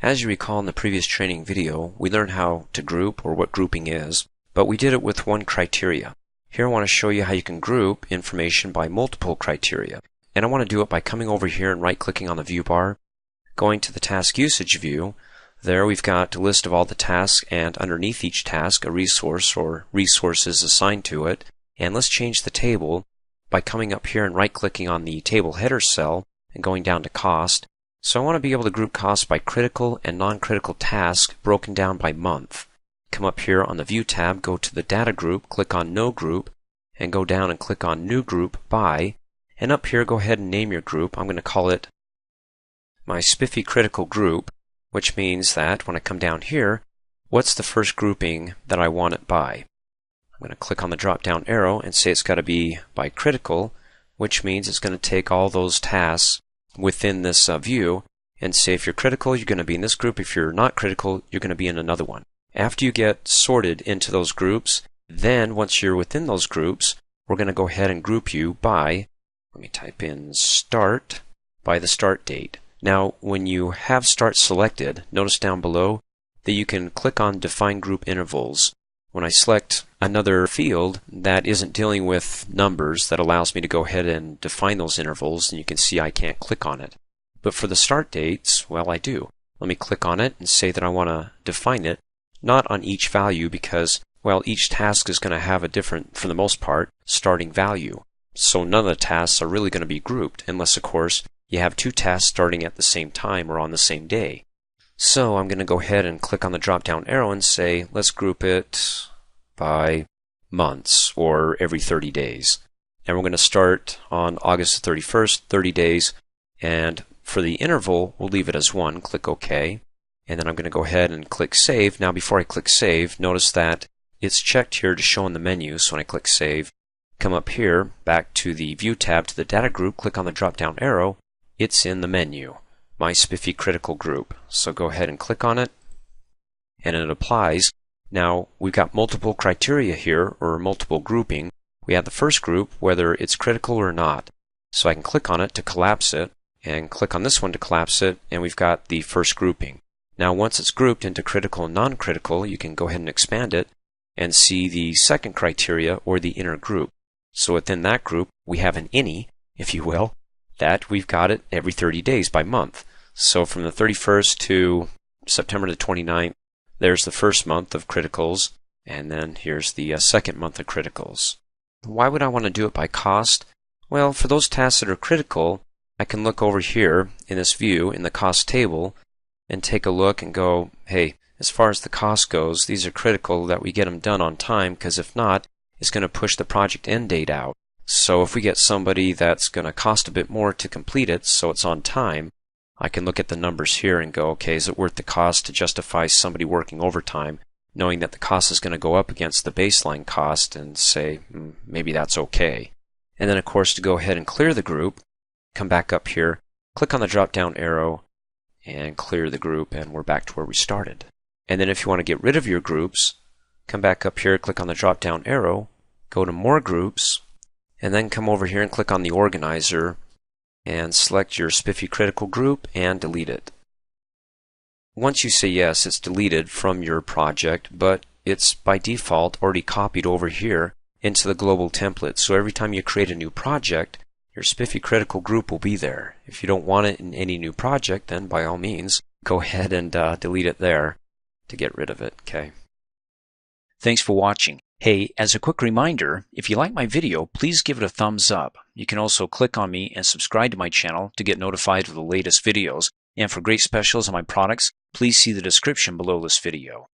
As you recall in the previous training video, we learned how to group, or what grouping is, but we did it with one criteria. Here I want to show you how you can group information by multiple criteria. And I want to do it by coming over here and right-clicking on the view bar, going to the task usage view. There we've got a list of all the tasks, and underneath each task a resource or resources assigned to it. And let's change the table by coming up here and right-clicking on the table header cell and going down to cost. So I want to be able to group costs by critical and non-critical tasks broken down by month. Come up here on the View tab, go to the Data group, click on No Group, and go down and click on New Group By. And up here, go ahead and name your group. I'm going to call it my Spiffy Critical Group, which means that when I come down here, what's the first grouping that I want it by? I'm going to click on the drop-down arrow and say it's got to be by critical, which means it's going to take all those tasks within this view and say if you're critical, you're going to be in this group. If you're not critical, you're going to be in another one. After you get sorted into those groups, then once you're within those groups, we're going to go ahead and group you by, let me type in start, by the start date. Now, when you have start selected, notice down below that you can click on define group intervals. When I select another field that isn't dealing with numbers, that allows me to go ahead and define those intervals, and you can see I can't click on it. But for the start dates, well, I do. Let me click on it and say that I want to define it, not on each value because, well, each task is going to have a different, for the most part, starting value. So none of the tasks are really going to be grouped, unless, of course, you have two tasks starting at the same time or on the same day. So I'm going to go ahead and click on the drop-down arrow and say, let's group it by months or every 30 days. And we're going to start on August 31st, 30 days. And for the interval, we'll leave it as 1. Click OK. And then I'm going to go ahead and click Save. Now before I click Save, notice that it's checked here to show in the menu. So when I click Save, come up here, back to the View tab, to the Data group, click on the drop-down arrow. It's in the menu. My Spiffy Critical Group. So go ahead and click on it, and it applies. Now we've got multiple criteria here, or multiple grouping. We have the first group, whether it's critical or not. So I can click on it to collapse it, and click on this one to collapse it, and we've got the first grouping. Now once it's grouped into critical and non-critical, you can go ahead and expand it and see the second criteria, or the inner group. So within that group, we have an any, if you will, that we've got it every 30 days by month. So from the 31st to September the 29th, there's the first month of criticals, and then here's the second month of criticals. Why would I want to do it by cost? Well, for those tasks that are critical, I can look over here in this view in the cost table and take a look and go, hey, as far as the cost goes, these are critical that we get them done on time, because if not, it's going to push the project end date out. So if we get somebody that's going to cost a bit more to complete it so it's on time, I can look at the numbers here and go, okay, is it worth the cost to justify somebody working overtime, knowing that the cost is going to go up against the baseline cost, and say, maybe that's okay. And then, of course, to go ahead and clear the group, come back up here, click on the drop-down arrow, and clear the group, and we're back to where we started. And then if you want to get rid of your groups, come back up here, click on the drop-down arrow, go to More Groups, and then come over here and click on the organizer and select your Spiffy Critical Group and delete it. Once you say yes, it's deleted from your project, but it's by default already copied over here into the global template. So every time you create a new project, your Spiffy Critical Group will be there. If you don't want it in any new project, then by all means, go ahead and delete it there to get rid of it. Okay. Thanks for watching. Hey, as a quick reminder, if you like my video, please give it a thumbs up. You can also click on me and subscribe to my channel to get notified of the latest videos. And for great specials on my products, please see the description below this video.